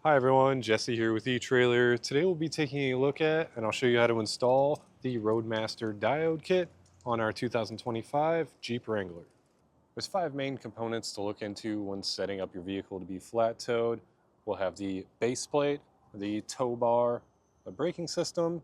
Hi everyone, Jesse here with etrailer. Today we'll be taking a look at, and I'll show you how to install the Roadmaster diode kit on our 2025 Jeep Wrangler. There's 5 main components to look into when setting up your vehicle to be flat towed. We'll have the base plate, the tow bar, the braking system,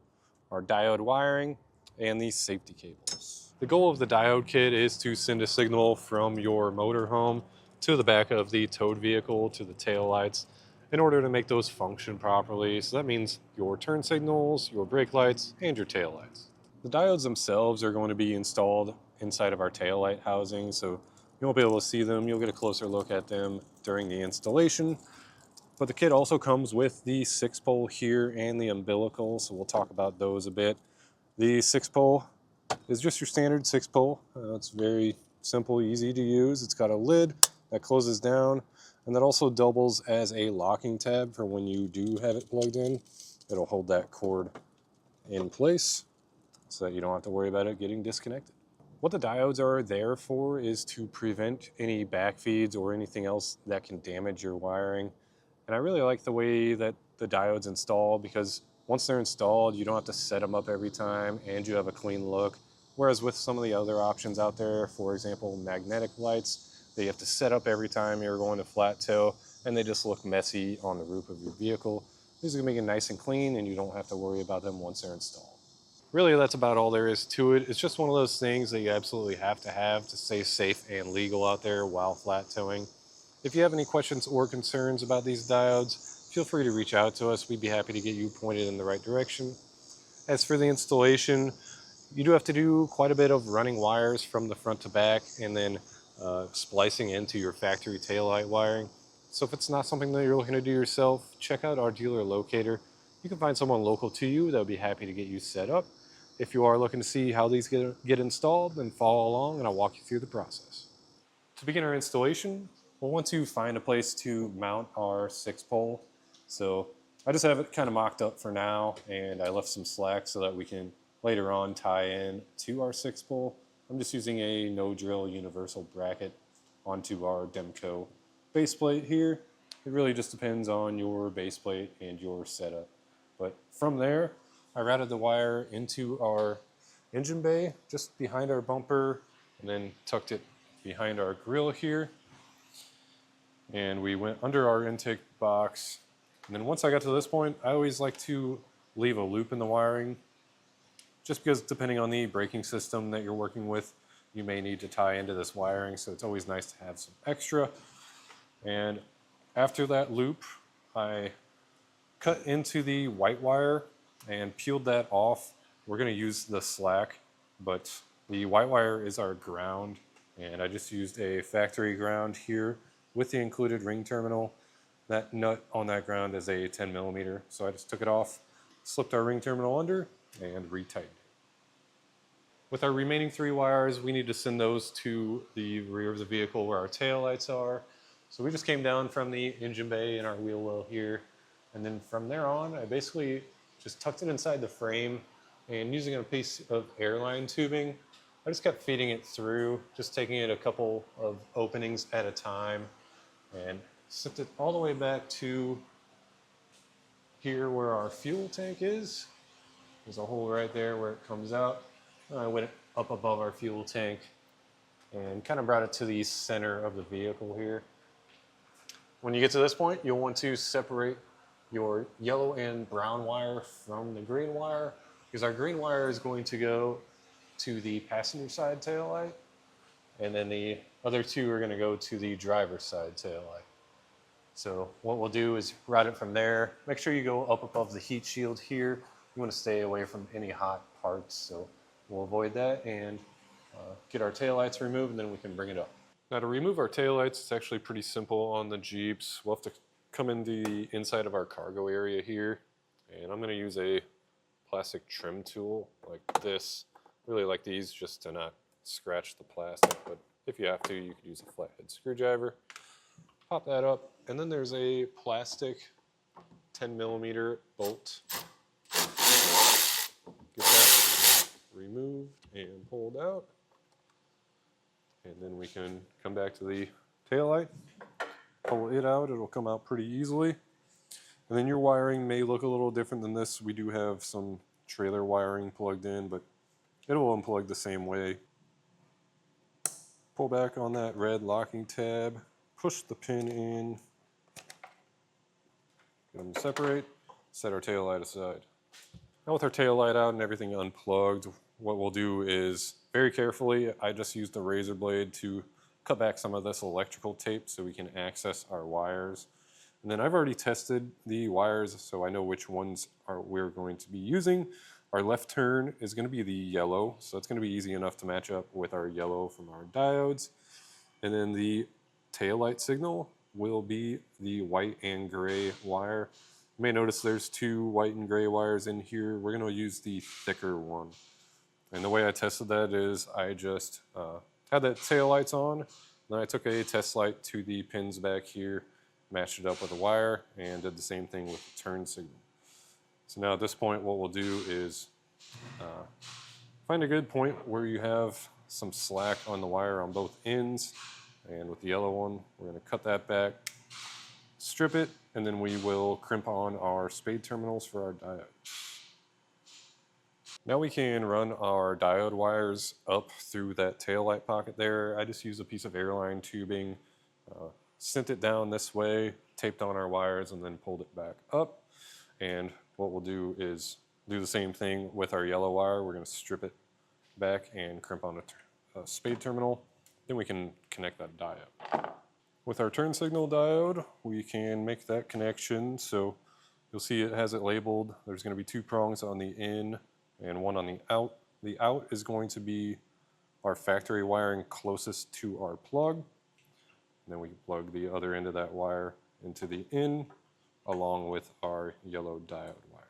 our diode wiring, and these safety cables. The goal of the diode kit is to send a signal from your motorhome to the back of the towed vehicle to the tail lights in order to make those function properly. So that means your turn signals, your brake lights, and your tail lights. The diodes themselves are going to be installed inside of our tail light housing, so you won't be able to see them. You'll get a closer look at them during the installation. But the kit also comes with the 6-pole here and the umbilical, so we'll talk about those a bit. The 6-pole is just your standard 6-pole. It's very simple, easy to use. It's got a lid that closes down, and that also doubles as a locking tab for when you do have it plugged in. It'll hold that cord in place so that you don't have to worry about it getting disconnected. What the diodes are there for is to prevent any backfeeds or anything else that can damage your wiring. And I really like the way that the diodes install, because once they're installed, you don't have to set them up every time and you have a clean look. Whereas with some of the other options out there, for example, magnetic lights, that you have to set up every time you're going to flat tow, and they just look messy on the roof of your vehicle. These are gonna make it nice and clean, and you don't have to worry about them once they're installed. Really, that's about all there is to it. It's just one of those things that you absolutely have to stay safe and legal out there while flat towing. If you have any questions or concerns about these diodes, feel free to reach out to us. We'd be happy to get you pointed in the right direction. As for the installation, you do have to do quite a bit of running wires from the front to back and then splicing into your factory taillight wiring. So if it's not something that you're looking to do yourself, check out our dealer locator. You can find someone local to you that would be happy to get you set up. If you are looking to see how these get installed, then follow along and I'll walk you through the process. To begin our installation, we'll want to find a place to mount our 6-pole. So I just have it kind of mocked up for now, and I left some slack so that we can later on tie in to our 6-pole. I'm just using a no-drill universal bracket onto our Demco base plate here. It really just depends on your base plate and your setup. But from there, I routed the wire into our engine bay, just behind our bumper, and then tucked it behind our grill here. And we went under our intake box. And then once I got to this point, I always like to leave a loop in the wiring, just because depending on the braking system that you're working with, you may need to tie into this wiring, so it's always nice to have some extra. And after that loop, I cut into the white wire and peeled that off. We're going to use the slack, but the white wire is our ground, and I just used a factory ground here with the included ring terminal. That nut on that ground is a 10 millimeter, so I just took it off, slipped our ring terminal under, and retightened it. With our remaining 3 wires, we need to send those to the rear of the vehicle where our tail lights are. So we just came down from the engine bay in our wheel well here, and then from there on, I basically just tucked it inside the frame, and using a piece of airline tubing, I just kept feeding it through, just taking it a couple of openings at a time, and slipped it all the way back to here where our fuel tank is. There's a hole right there where it comes out. I went up above our fuel tank and kind of brought it to the center of the vehicle here. When you get to this point, you'll want to separate your yellow and brown wire from the green wire, because our green wire is going to go to the passenger side tail light, and then the other 2 are going to go to the driver's side tail light. So what we'll do is route it from there. Make sure you go up above the heat shield here. You want to stay away from any hot parts, so we'll avoid that and get our taillights removed, and then we can bring it up. Now to remove our taillights, it's actually pretty simple on the Jeeps. We'll have to come in the inside of our cargo area here, and I'm going to use a plastic trim tool like this. Really like these just to not scratch the plastic, but if you have to, you could use a flathead screwdriver. Pop that up, and then there's a plastic 10 millimeter bolt. Get that removed and pulled out, and then we can come back to the taillight, pull it out. It'll come out pretty easily. And then your wiring may look a little different than this. We do have some trailer wiring plugged in, but it will unplug the same way. Pull back on that red locking tab, push the pin in, get them to separate, set our tail light aside. Now with our tail light out and everything unplugged, what we'll do is very carefully, I just used a razor blade to cut back some of this electrical tape so we can access our wires. And then I've already tested the wires, so I know which ones we're going to be using. Our left turn is going to be the yellow, so it's going to be easy enough to match up with our yellow from our diodes. And then the tail light signal will be the white and gray wire. You may notice there's two white and gray wires in here. We're going to use the thicker one. And the way I tested that is I just had the tail lights on, then I took a test light to the pins back here, matched it up with a wire, and did the same thing with the turn signal. So now at this point what we'll do is find a good point where you have some slack on the wire on both ends, and with the yellow one we're going to cut that back, strip it, and then we will crimp on our spade terminals for our diode. Now we can run our diode wires up through that tail light pocket there. I just used a piece of airline tubing, sent it down this way, taped on our wires, and then pulled it back up. And what we'll do is do the same thing with our yellow wire. We're going to strip it back and crimp on a spade terminal. Then we can connect that diode. With our turn signal diode, we can make that connection. So you'll see it has it labeled. There's going to be two prongs on the in and one on the out. The out is going to be our factory wiring closest to our plug. And then we can plug the other end of that wire into the in along with our yellow diode wire.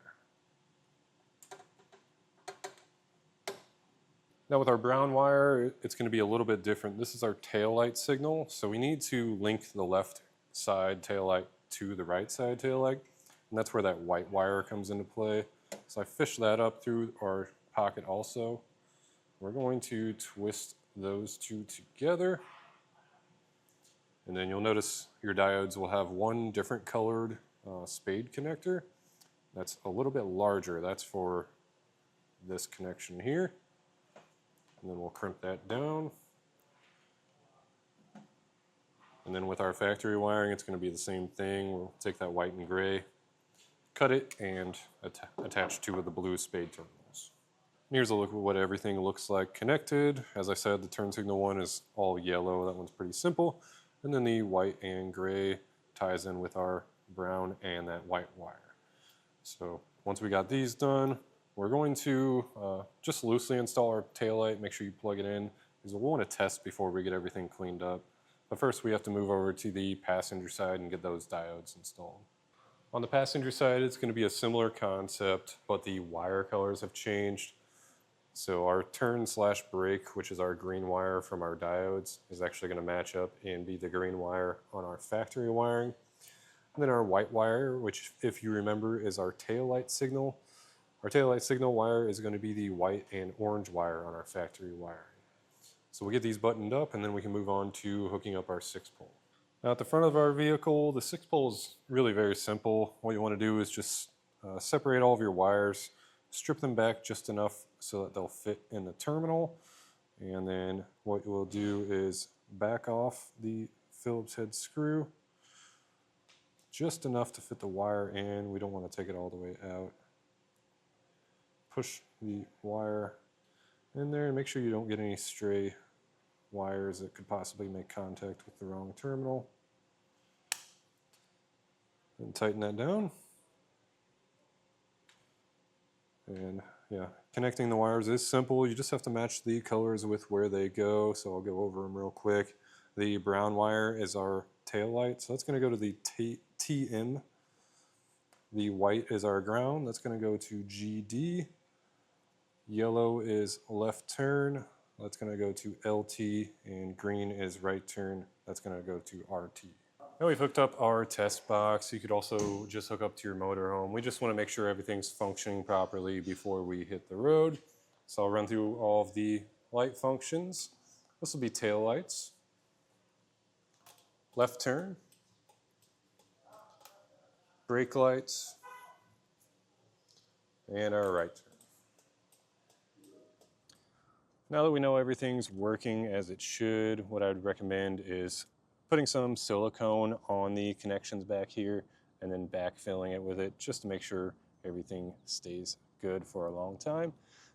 Now with our brown wire, it's going to be a little bit different. This is our tail light signal, so we need to link the left side tail light to the right side tail light, and that's where that white wire comes into play. So I fished that up through our pocket also. We're going to twist those two together, and then you'll notice your diodes will have one different colored spade connector. That's a little bit larger. That's for this connection here. And then we'll crimp that down. And then with our factory wiring, it's going to be the same thing. We'll take that white and gray, cut it, and attach two of the blue spade terminals. And here's a look at what everything looks like connected. As I said, the turn signal one is all yellow. That one's pretty simple. And then the white and gray ties in with our brown and that white wire. So once we got these done, we're going to just loosely install our taillight. Make sure you plug it in, because we'll want to test before we get everything cleaned up. But first we have to move over to the passenger side and get those diodes installed. On the passenger side, it's going to be a similar concept, but the wire colors have changed. So our turn/break, which is our green wire from our diodes, is actually going to match up and be the green wire on our factory wiring. And then our white wire, which if you remember is our tail light signal. Our tail light signal wire is going to be the white and orange wire on our factory wiring. So we'll get these buttoned up, and then we can move on to hooking up our 6-pole. Now at the front of our vehicle, the 6-pole is really very simple. What you want to do is just separate all of your wires, strip them back just enough so that they'll fit in the terminal, and then what we'll do is back off the Phillips head screw just enough to fit the wire in. We don't want to take it all the way out. Push the wire in there and make sure you don't get any stray wires that could possibly make contact with the wrong terminal. And tighten that down. And yeah, connecting the wires is simple. You just have to match the colors with where they go. So I'll go over them real quick. The brown wire is our tail light, so that's going to go to the TM. The white is our ground, that's going to go to GD. Yellow is left turn, that's going to go to LT, and green is right turn, that's going to go to RT. Now we've hooked up our test box. You could also just hook up to your motorhome. We just want to make sure everything's functioning properly before we hit the road. So I'll run through all of the light functions. This will be tail lights, left turn, brake lights, and our right turn. Now that we know everything's working as it should, what I would recommend is putting some silicone on the connections back here and then backfilling it with it just to make sure everything stays good for a long time.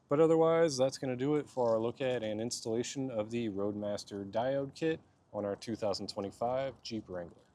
But otherwise, that's going to do it for our look at and installation of the Roadmaster diode kit on our 2025 Jeep Wrangler.